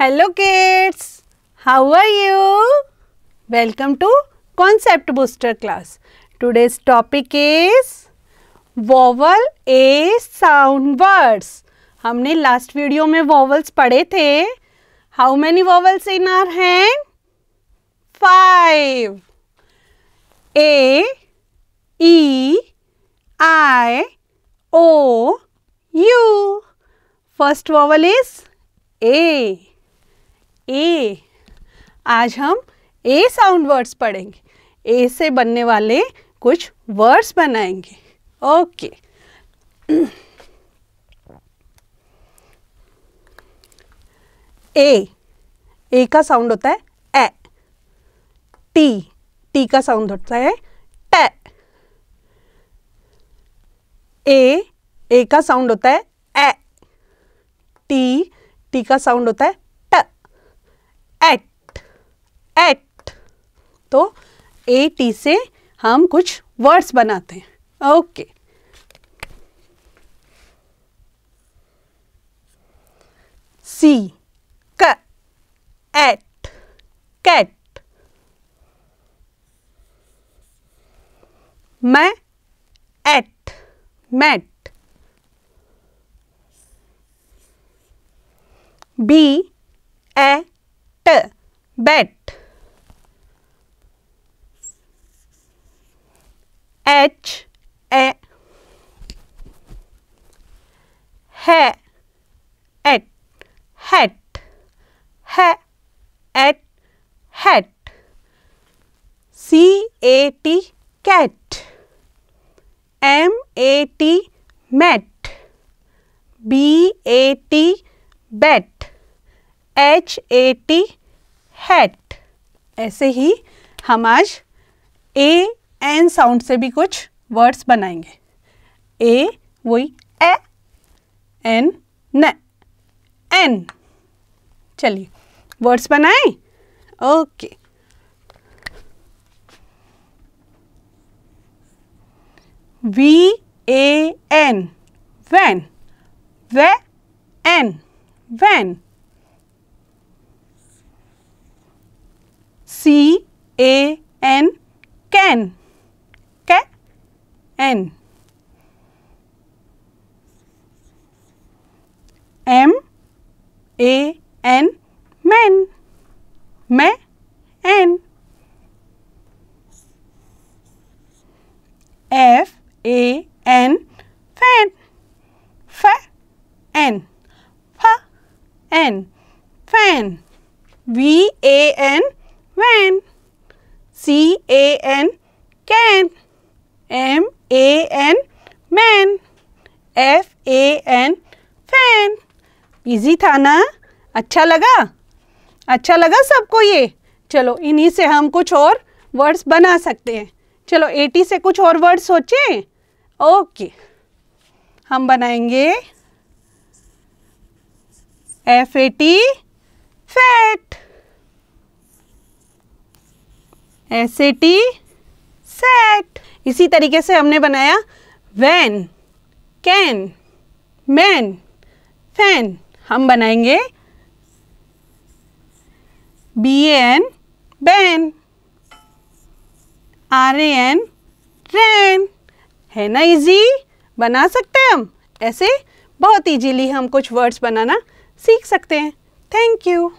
Hello kids, how are you? Welcome to Concept Booster class. Today's topic is vowel A sound words. हमने last video में vowels पढ़े थे. How many vowels in our hand? 5. A, E, I, O, U. First vowel is A. A. आज हम A sound words पढ़ेंगे. A से बनने वाले कुछ वर्ड्स बनाएंगे. ओके. A का साउंड होता है ए. T का साउंड होता है ट. A का साउंड होता है ए. T का साउंड होता है ट. एट. तो A-T से हम कुछ वर्ड्स बनाते हैं. ओके. C क at cat. M at mat. B at bat. H ए है एट हैट. है at hat. C-A-T cat. M-A-T mat. B-A-T bat. H-A-T hat. ऐसे ही हम आज A-N साउंड से भी कुछ वर्ड्स बनाएंगे. A वही ए. N न. N. चलिए वर्ड्स बनाएं. Okay. V-A-N van. V-N van. C-A-N can. Can. M-A-N man. Man. F-A-N fan. Fan. Fan. Fan. V-A-N van. C-A-N can. M-A-N man. F-A-N fan. Easy था ना? अच्छा लगा? अच्छा लगा सबको ये? चलो इन्हीं से हम कुछ और वर्ड्स बना सकते हैं. चलो A-T से कुछ और वर्ड्स सोचें. ओके. हम बनाएंगे F-A-T फैट. S-A-T set. इसी तरीके से हमने बनाया वैन, कैन, मैन, फैन. हम बनाएंगे B-A-N बैन. R-A-N रैन. है ना इजी? बना सकते हैं हम. ऐसे बहुत इजीली हम कुछ वर्ड्स बनाना सीख सकते हैं. Thank you.